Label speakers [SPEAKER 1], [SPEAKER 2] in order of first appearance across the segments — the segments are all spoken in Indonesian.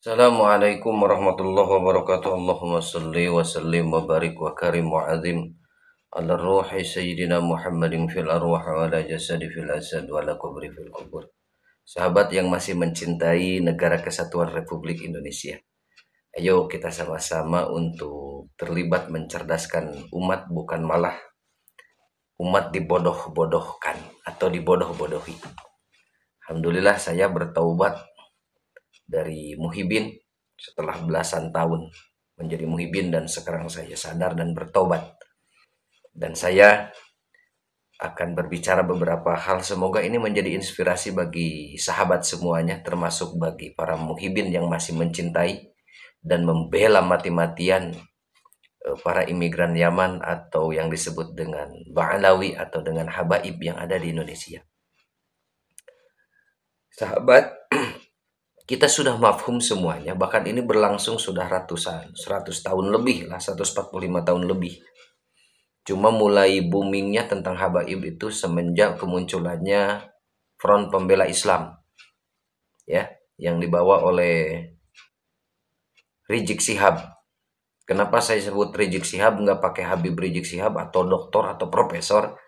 [SPEAKER 1] Assalamualaikum warahmatullahi wabarakatuh. Allahumma salli wa sallim wa barik wa karim wa azim ala ruhi sayyidina Muhammadin fil arwah wa ala jasadi fil asad wa ala kubri fil kubur. Sahabat yang masih mencintai negara kesatuan Republik Indonesia, ayo kita sama-sama untuk terlibat mencerdaskan umat, bukan malah umat dibodoh-bodohkan atau dibodoh-bodohi. Alhamdulillah saya bertaubat dari muhibin setelah belasan tahun menjadi muhibin, dan sekarang saya sadar dan bertobat, dan saya akan berbicara beberapa hal. Semoga ini menjadi inspirasi bagi sahabat semuanya, termasuk bagi para muhibin yang masih mencintai dan membela mati-matian para imigran Yaman atau yang disebut dengan Ba'alawi atau dengan habaib yang ada di Indonesia. Sahabat, kita sudah mafhum semuanya, bahkan ini berlangsung sudah 100 tahun lebih lah, 145 tahun lebih. Cuma mulai boomingnya tentang habaib itu semenjak kemunculannya Front Pembela Islam, ya, yang dibawa oleh Rizik Syihab. Kenapa saya sebut Rizik Syihab, nggak pakai Habib Rizik Syihab atau doktor atau profesor?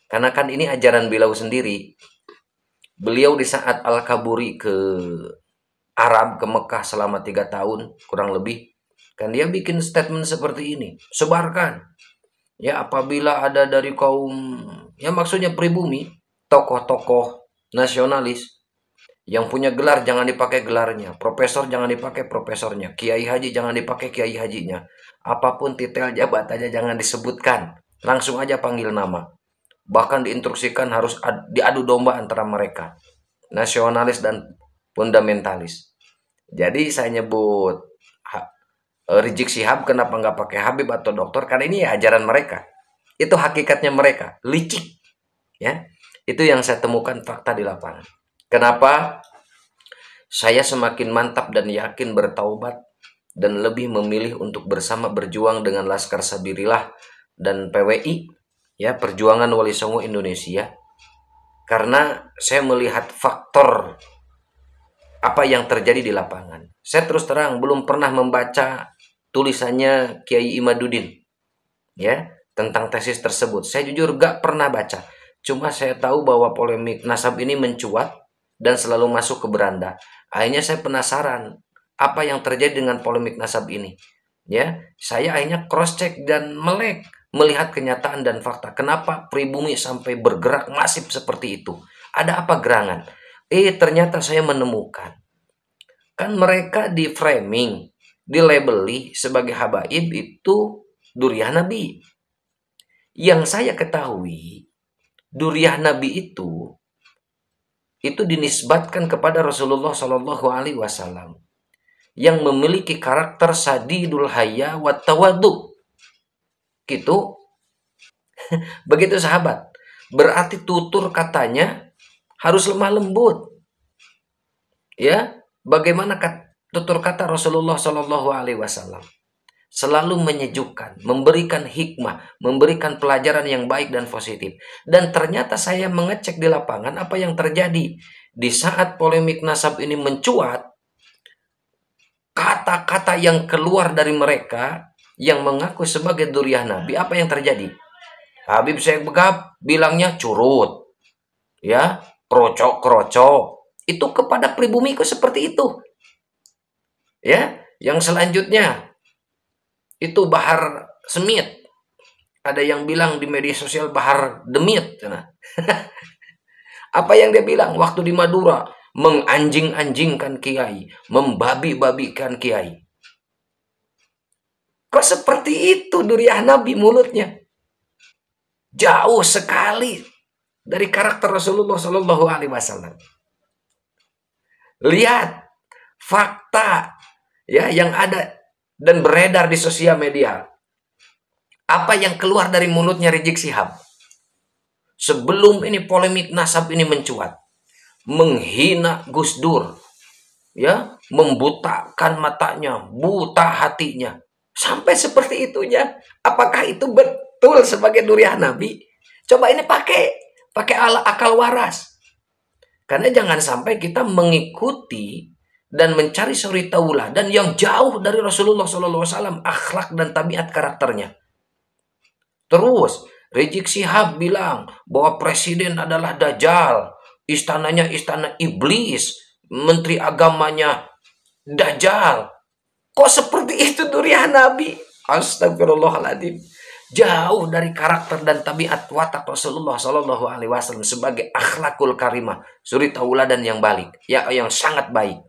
[SPEAKER 1] Karena kan ini ajaran beliau sendiri. Beliau di saat Al-Kaburi ke Arab, ke Mekah selama 3 tahun kurang lebih, kan dia bikin statement seperti ini, sebarkan ya, apabila ada dari kaum, ya maksudnya pribumi, tokoh-tokoh nasionalis yang punya gelar jangan dipakai gelarnya, profesor jangan dipakai profesornya, kiai haji jangan dipakai kiai hajinya, apapun titel jabatannya jangan disebutkan, langsung aja panggil nama. Bahkan diinstruksikan harus diadu domba antara mereka, nasionalis dan fundamentalis. Jadi saya nyebut Rizik Syihab kenapa nggak pakai Habib atau dokter, karena ini ya ajaran mereka, itu hakikatnya mereka licik, ya. Itu yang saya temukan fakta di lapangan. Kenapa saya semakin mantap dan yakin bertaubat dan lebih memilih untuk bersama berjuang dengan Laskar Sabirillah dan PWI, ya, Perjuangan Wali Songo Indonesia, karena saya melihat faktor apa yang terjadi di lapangan. Saya terus terang belum pernah membaca tulisannya Kiai Imaduddin, ya, tentang tesis tersebut. Saya jujur gak pernah baca. Cuma saya tahu bahwa polemik nasab ini mencuat dan selalu masuk ke beranda. Akhirnya saya penasaran apa yang terjadi dengan polemik nasab ini. Ya, saya akhirnya cross check dan melek melihat kenyataan dan fakta. Kenapa pribumi sampai bergerak masif seperti itu? Ada apa gerangan? Ternyata saya menemukan, kan mereka di framing, dilabeli sebagai habaib itu duriah Nabi. Yang saya ketahui, duriah Nabi itu dinisbatkan kepada Rasulullah Shallallahu Alaihi Wasallam yang memiliki karakter sadidul haya wa tawadu. Gitu. Begitu sahabat. Berarti tutur katanya harus lemah lembut. Ya, bagaimana tutur kata Rasulullah Shallallahu Alaihi Wasallam? Selalu menyejukkan, memberikan hikmah, memberikan pelajaran yang baik dan positif. Dan ternyata saya mengecek di lapangan apa yang terjadi di saat polemik nasab ini mencuat. Kata-kata yang keluar dari mereka yang mengaku sebagai duriah Nabi, apa yang terjadi? Habib Syekh Begab bilangnya curut, ya, krocok-krocok. Itu kepada pribumiku seperti itu. Ya, yang selanjutnya itu Bahar Semit. Ada yang bilang di media sosial Bahar Demit. Nah. Apa yang dia bilang waktu di Madura? Menganjing-anjingkan kiai, membabi-babikan kiai. Kok seperti itu duriah Nabi mulutnya? Jauh sekali dari karakter Rasulullah Shallallahu Alaihi Wasallam. Lihat fakta, ya, yang ada dan beredar di sosial media. Apa yang keluar dari mulutnya Rizik Syihab sebelum ini polemik nasab ini mencuat? Menghina Gus Dur, ya, membutakan matanya, buta hatinya, sampai seperti itunya. Apakah itu betul sebagai duriah Nabi? Coba ini pakai akal waras. Karena jangan sampai kita mengikuti dan mencari suri tauladan yang jauh dari Rasulullah SAW, akhlak dan tabiat karakternya. Terus Rizik Syihab bilang bahwa presiden adalah Dajjal, istananya istana iblis, menteri agamanya Dajjal. Kok seperti itu durian Nabi? Astagfirullahaladzim. Jauh dari karakter dan tabiat watak Rasulullah SAW sebagai akhlakul karimah, suri tauladan yang balik, yang sangat baik.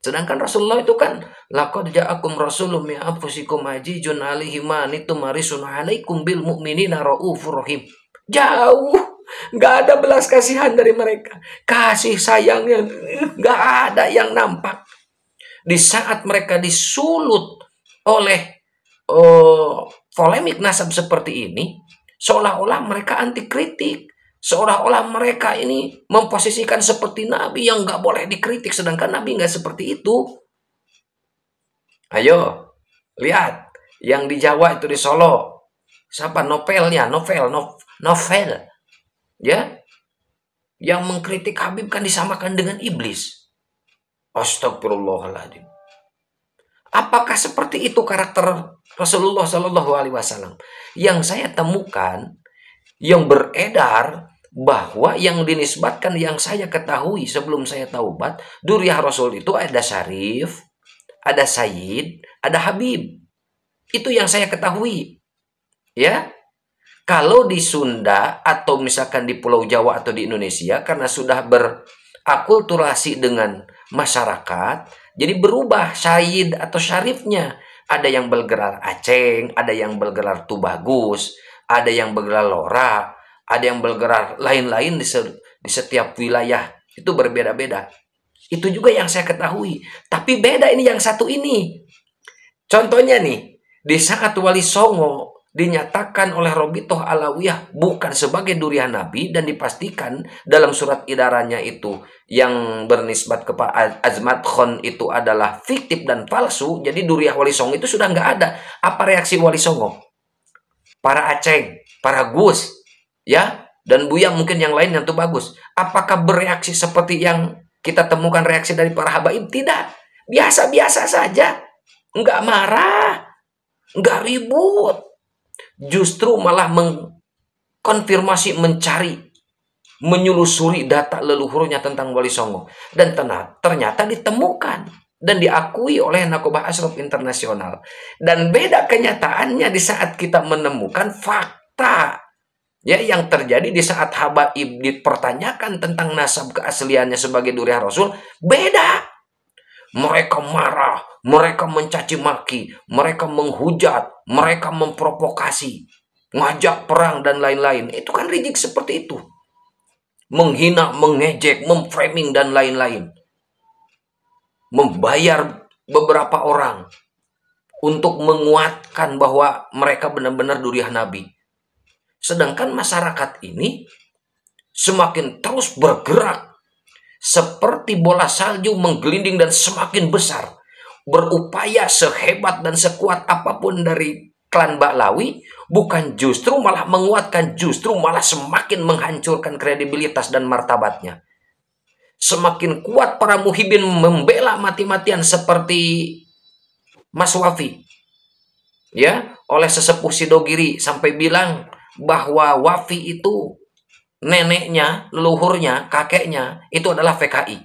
[SPEAKER 1] Sedangkan Rasulullah itu kan laqad ja'akum rasulun min anfusikum azizun 'alaihi ma anittum harisun 'alaikum bil mu'minina raufur rahim. Jauh, nggak ada belas kasihan dari mereka. Kasih sayangnya nggak ada yang nampak. Di saat mereka disulut oleh polemik nasab seperti ini, seolah-olah mereka anti kritik. Seolah-olah mereka ini memposisikan seperti Nabi yang nggak boleh dikritik, sedangkan Nabi nggak seperti itu. Ayo, lihat yang di Jawa itu di Solo, siapa novelnya, novel, ya, yang mengkritik Habib kan disamakan dengan iblis. Astagfirullahaladzim. Apakah seperti itu karakter Rasulullah SAW? Yang saya temukan, yang beredar, bahwa yang dinisbatkan, yang saya ketahui sebelum saya taubat, Duriah Rasul itu ada Syarif, ada Sayyid, ada Habib. Itu yang saya ketahui. Ya. Kalau di Sunda atau misalkan di Pulau Jawa atau di Indonesia, karena sudah berakulturasi dengan masyarakat, jadi berubah Sayyid atau Syarifnya. Ada yang bergelar Aceng, ada yang bergelar Tubagus, ada yang bergelar Lora, ada yang bergerak lain-lain di setiap wilayah, itu berbeda-beda. Itu juga yang saya ketahui. Tapi beda ini yang satu ini. Contohnya nih, di saat Wali Songo dinyatakan oleh Robitoh Alawiyah bukan sebagai durian Nabi, dan dipastikan dalam surat idarannya itu yang bernisbat kepada Azmat Khon itu adalah fiktif dan palsu. Jadi duriah Wali Songo itu sudah nggak ada. Apa reaksi Wali Songo? Para Aceng, para Gus, ya, dan Buya mungkin yang lain yang tuh bagus. Apakah bereaksi seperti yang kita temukan reaksi dari para habaib? Tidak. Biasa-biasa saja. Enggak marah. Enggak ribut. Justru malah mengkonfirmasi, mencari, menyelusuri data leluhurnya tentang Wali Songo. Dan ternyata ditemukan dan diakui oleh Nakobah Ashraf Internasional. Dan beda kenyataannya di saat kita menemukan fakta, ya, yang terjadi di saat habaib dipertanyakan tentang nasab keasliannya sebagai duriah Rasul. Beda. Mereka marah, mereka mencaci maki, mereka menghujat, mereka memprovokasi, ngajak perang dan lain-lain. Itu kan Rizik seperti itu. Menghina, mengejek, memframing dan lain-lain. Membayar beberapa orang untuk menguatkan bahwa mereka benar-benar duriah Nabi. Sedangkan masyarakat ini semakin terus bergerak seperti bola salju menggelinding dan semakin besar. Berupaya sehebat dan sekuat apapun dari klan Baklawi, bukan justru malah menguatkan, justru malah semakin menghancurkan kredibilitas dan martabatnya. Semakin kuat para muhibin membela mati-matian seperti Mas Wafi, ya, oleh sesepuh Sidogiri sampai bilang bahwa Wafi itu neneknya, leluhurnya, kakeknya itu adalah PKI.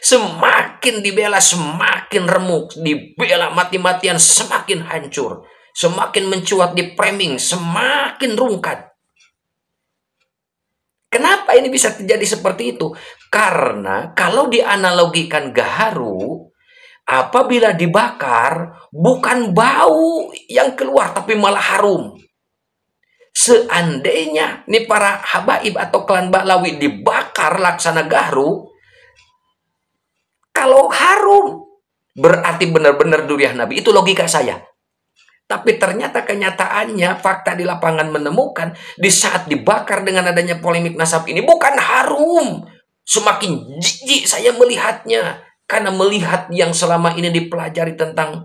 [SPEAKER 1] Semakin dibela semakin remuk, dibela mati-matian semakin hancur, semakin mencuat di framing semakin rungkat. Kenapa ini bisa terjadi seperti itu? Karena kalau dianalogikan gaharu, apabila dibakar, bukan bau yang keluar, tapi malah harum. Seandainya nih para habaib atau klan Baklawi dibakar laksana gaharu, kalau harum, berarti benar-benar duriah Nabi. Itu logika saya. Tapi ternyata kenyataannya, fakta di lapangan menemukan, di saat dibakar dengan adanya polemik nasab ini, bukan harum. Semakin jijik saya melihatnya. Karena melihat yang selama ini dipelajari tentang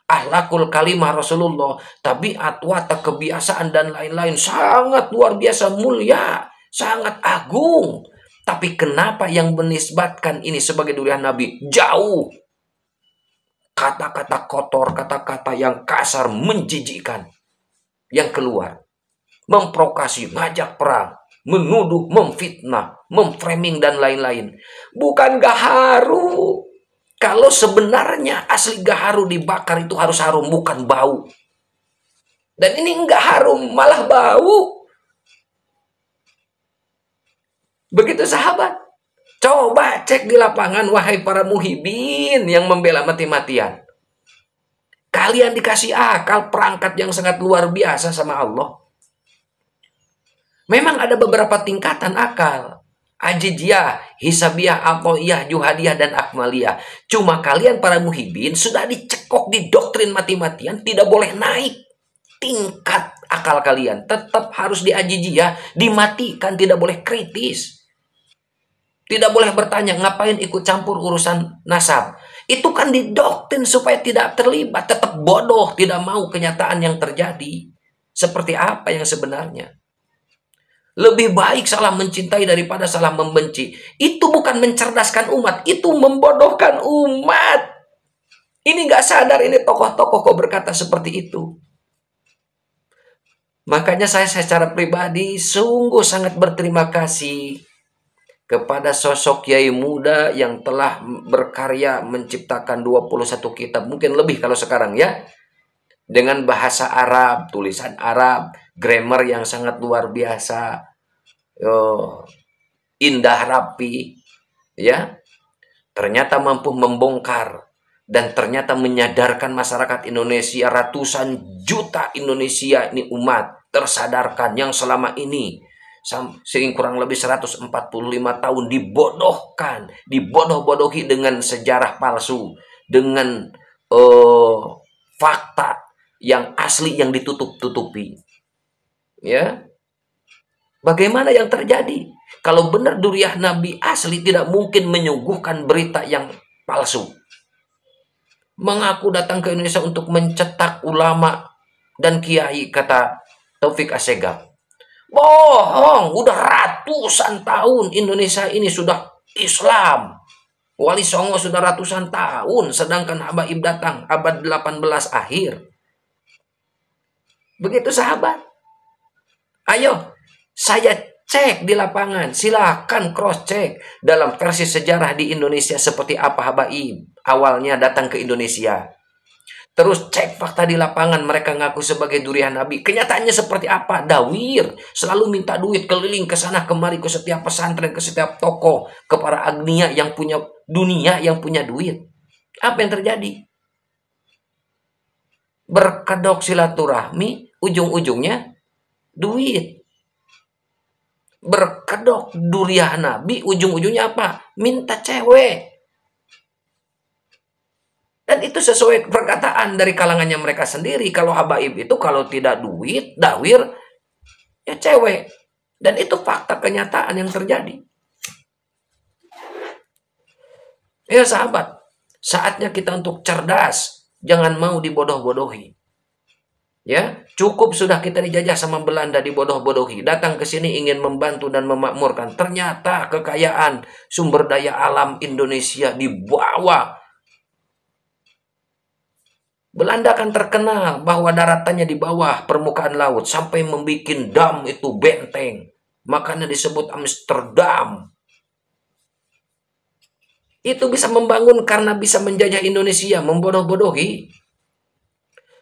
[SPEAKER 1] akhlakul kalimah Rasulullah, tabiat, watak, kebiasaan, dan lain-lain, sangat luar biasa mulia, sangat agung. Tapi kenapa yang menisbatkan ini sebagai durian Nabi? Jauh. Kata-kata kotor, kata-kata yang kasar, menjijikkan yang keluar. Memprovokasi, ngajak perang, menuduh, memfitnah, memframing, dan lain-lain. Bukan gaharu. Kalau sebenarnya asli gaharu dibakar itu harus harum, bukan bau. Dan ini enggak harum, malah bau. Begitu sahabat. Coba cek di lapangan, wahai para muhibin yang membela mati-matian. Kalian dikasih akal, perangkat yang sangat luar biasa sama Allah. Memang ada beberapa tingkatan akal. Ajijiyah, hisabiyah, atoiyah, juhadiyah, dan akmaliyah. Cuma kalian para muhibin sudah dicekok di doktrin mati-matian, tidak boleh naik tingkat akal kalian. Tetap harus di ajijiyah, dimatikan, tidak boleh kritis. Tidak boleh bertanya, ngapain ikut campur urusan nasab. Itu kan didoktrin supaya tidak terlibat. Tetap bodoh, tidak mau kenyataan yang terjadi. Seperti apa yang sebenarnya. Lebih baik salah mencintai daripada salah membenci. Itu bukan mencerdaskan umat. Itu membodohkan umat. Ini gak sadar ini tokoh-tokoh kok berkata seperti itu. Makanya saya secara pribadi sungguh sangat berterima kasih kepada sosok kiai muda yang telah berkarya menciptakan 21 kitab, mungkin lebih kalau sekarang ya, dengan bahasa Arab, tulisan Arab, grammar yang sangat luar biasa, indah rapi, ya, ternyata mampu membongkar dan ternyata menyadarkan masyarakat Indonesia, ratusan juta Indonesia ini umat tersadarkan yang selama ini sehingga kurang lebih 145 tahun dibodohkan, dibodoh-bodohi dengan sejarah palsu, dengan fakta yang asli yang ditutup-tutupi. Ya, bagaimana yang terjadi? Kalau benar durian Nabi asli, tidak mungkin menyuguhkan berita yang palsu. Mengaku datang ke Indonesia untuk mencetak ulama dan kiai, kata Taufik Assegaf. Bohong, udah ratusan tahun Indonesia ini sudah Islam. Wali Songo sudah ratusan tahun, sedangkan Habaib datang abad 18 akhir. Begitu sahabat. Ayo, saya cek di lapangan, silakan cross check dalam versi sejarah di Indonesia seperti apa Habaib awalnya datang ke Indonesia. Terus cek fakta di lapangan, mereka ngaku sebagai durian Nabi. Kenyataannya seperti apa? Dawir, selalu minta duit, keliling ke sana kemari, ke setiap pesantren, ke setiap toko, ke para agnia yang punya dunia, yang punya duit. Apa yang terjadi? Berkedok silaturahmi, ujung-ujungnya duit. Berkedok durian Nabi, ujung-ujungnya apa? Minta cewek. Dan itu sesuai perkataan dari kalangannya mereka sendiri. Kalau habaib itu kalau tidak duit, dawir, ya cewek. Dan itu fakta kenyataan yang terjadi. Ya sahabat, saatnya kita untuk cerdas. Jangan mau dibodoh-bodohi. Ya, cukup sudah kita dijajah sama Belanda, dibodoh-bodohi. Datang ke sini ingin membantu dan memakmurkan. Ternyata kekayaan sumber daya alam Indonesia dibawa. Belanda kan terkenal bahwa daratannya di bawah permukaan laut sampai membuat dam itu benteng. Makanya disebut Amsterdam. Itu bisa membangun karena bisa menjajah Indonesia, membodoh-bodohi.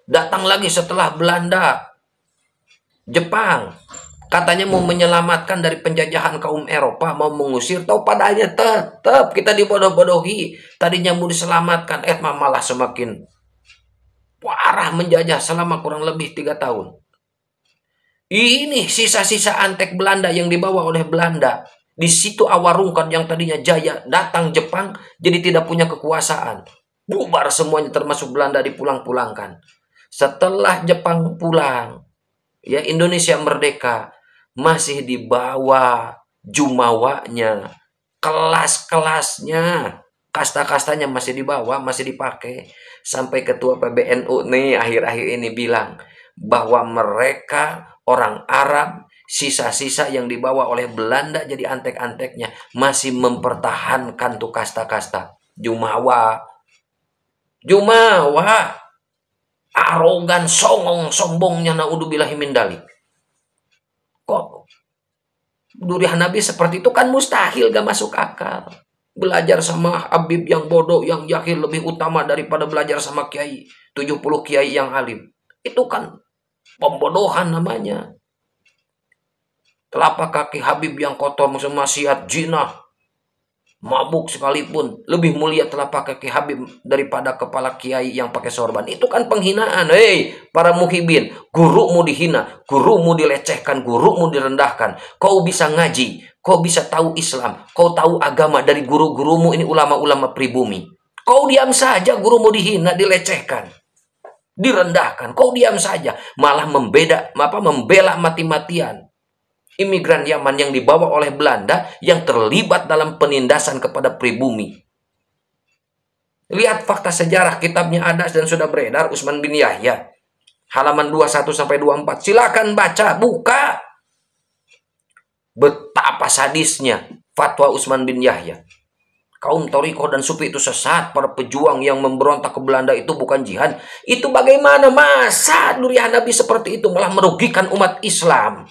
[SPEAKER 1] Datang lagi setelah Belanda, Jepang. Katanya mau menyelamatkan dari penjajahan kaum Eropa, mau mengusir. Tahu padanya tetap kita dibodoh-bodohi. Tadinya mau diselamatkan, malah semakin parah menjajah selama kurang lebih 3 tahun. Ini sisa-sisa antek Belanda yang dibawa oleh Belanda. Di situ Awarungkot yang tadinya jaya, datang Jepang jadi tidak punya kekuasaan. Bubar semuanya termasuk Belanda, dipulang-pulangkan. Setelah Jepang pulang, ya Indonesia merdeka, masih dibawa jumawanya, kelas-kelasnya, kasta-kastanya masih dibawa, masih dipakai. Sampai ketua PBNU nih akhir-akhir ini bilang bahwa mereka orang Arab Sisa-sisa yang dibawa oleh Belanda jadi antek-anteknya masih mempertahankan tuh kasta-kasta. Jumawa, Jumawa, arogan, songong, sombongnya naudzubillahi min dalik. Kok durian Nabi seperti itu kan mustahil, gak masuk akal. Belajar sama Habib yang bodoh, yang jahil lebih utama daripada belajar sama kiai 70 kiai yang alim. Itu kan pembodohan namanya. Telapak kaki Habib yang kotor maksiat zina, mabuk sekalipun lebih mulia telapak kaki Habib daripada kepala kiai yang pakai sorban. Itu kan penghinaan. Hei para muhibin, gurumu dihina, gurumu dilecehkan, gurumu direndahkan. Kau bisa ngaji, kau bisa tahu Islam, kau tahu agama dari guru-gurumu ini ulama-ulama pribumi. Kau diam saja, gurumu dihina, dilecehkan, direndahkan. Kau diam saja, malah membela mati-matian imigran Yaman yang dibawa oleh Belanda yang terlibat dalam penindasan kepada pribumi. Lihat fakta sejarah, kitabnya ada dan sudah beredar, Utsman bin Yahya. Halaman 21-24. Silakan baca, buka. Betapa sadisnya fatwa Utsman bin Yahya. Kaum Thariqah dan Sufi itu sesat, para pejuang yang memberontak ke Belanda itu bukan jihad. Itu bagaimana? Masa durian Nabi seperti itu malah merugikan umat Islam?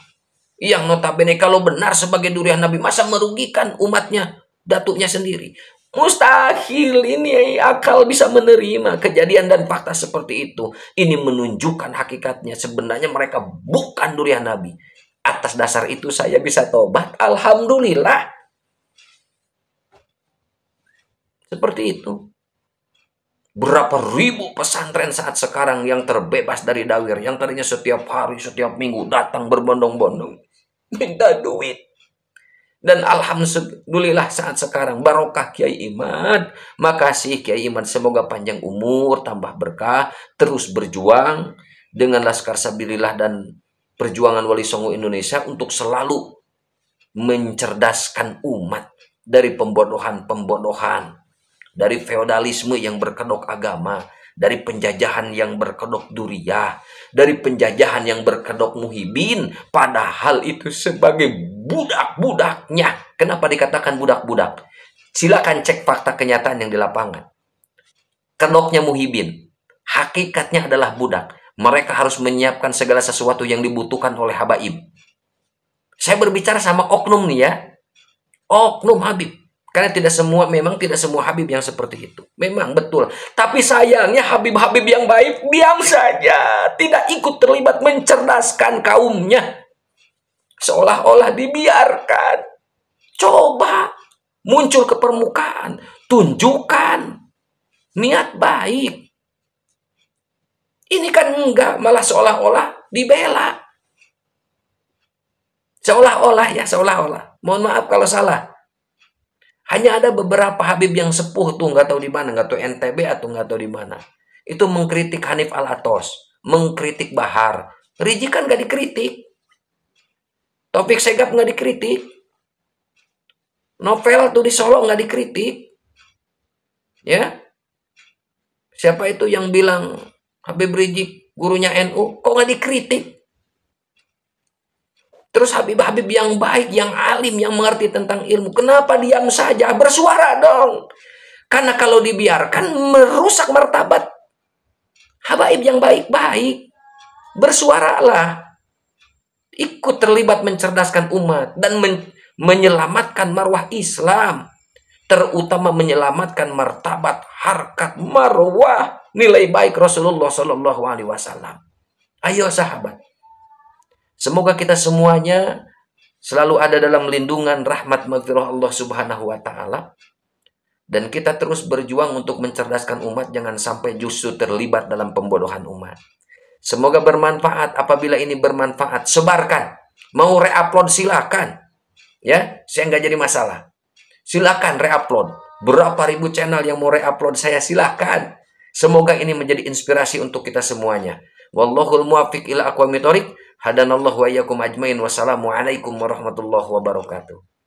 [SPEAKER 1] Yang notabene kalau benar sebagai durian Nabi, masa merugikan umatnya, datuknya sendiri? Mustahil. Ini akal bisa menerima kejadian dan fakta seperti itu. Ini menunjukkan hakikatnya sebenarnya mereka bukan durian Nabi. Atas dasar itu saya bisa tobat, alhamdulillah. Seperti itu. Berapa ribu pesantren saat sekarang yang terbebas dari dawir, yang tadinya setiap hari, setiap minggu datang berbondong-bondong minta duit. Dan alhamdulillah saat sekarang barokah Kiai Imad. Makasih Kiai Imad, semoga panjang umur, tambah berkah, terus berjuang dengan Laskar Sabilillah dan perjuangan Wali Songo Indonesia untuk selalu mencerdaskan umat dari pembodohan-pembodohan, dari feodalisme yang berkedok agama, dari penjajahan yang berkedok duriyah, dari penjajahan yang berkedok muhibin, padahal itu sebagai budak-budaknya. Kenapa dikatakan budak-budak? Silakan cek fakta kenyataan yang di lapangan. Kedoknya muhibin, hakikatnya adalah budak. Mereka harus menyiapkan segala sesuatu yang dibutuhkan oleh habaib. Saya berbicara sama oknum nih ya, oknum Habib. Karena memang tidak semua Habib yang seperti itu. Memang betul. Tapi sayangnya Habib-Habib yang baik diam saja. Tidak ikut terlibat mencerdaskan kaumnya. Seolah-olah dibiarkan. Coba muncul ke permukaan. Tunjukkan niat baik. Ini kan enggak. Malah seolah-olah dibela. Seolah-olah ya, seolah-olah. Mohon maaf kalau salah. Hanya ada beberapa Habib yang sepuh tuh, nggak tahu di mana, nggak tahu NTB atau nggak tahu di mana. Itu mengkritik Hanif Al-Atos, mengkritik Bahar. Riji kan nggak dikritik. Taufik Segaf nggak dikritik. Novel tuh di Solo nggak dikritik. Ya, siapa itu yang bilang Habib Rizik gurunya NU, kok nggak dikritik? Terus Habib-Habib yang baik, yang alim, yang mengerti tentang ilmu, kenapa diam saja? Bersuara dong. Karena kalau dibiarkan merusak martabat habaib yang baik-baik. Bersuaralah. Ikut terlibat mencerdaskan umat dan menyelamatkan marwah Islam. Terutama menyelamatkan martabat, harkat, marwah, nilai baik Rasulullah SAW. Ayo sahabat. Semoga kita semuanya selalu ada dalam lindungan rahmat maghfirah Allah Subhanahu wa taala, dan kita terus berjuang untuk mencerdaskan umat, jangan sampai justru terlibat dalam pembodohan umat. Semoga bermanfaat. Apabila ini bermanfaat, sebarkan. Mau reupload silakan. Ya, saya nggak jadi masalah. Silakan reupload. Berapa ribu channel yang mau reupload saya, silakan. Semoga ini menjadi inspirasi untuk kita semuanya. Wallahul muwaffiq ila aqwamit thoriq. Hadanallahu wa iyyakum ajmain. Wassalamualaikum warahmatullahi wabarakatuh.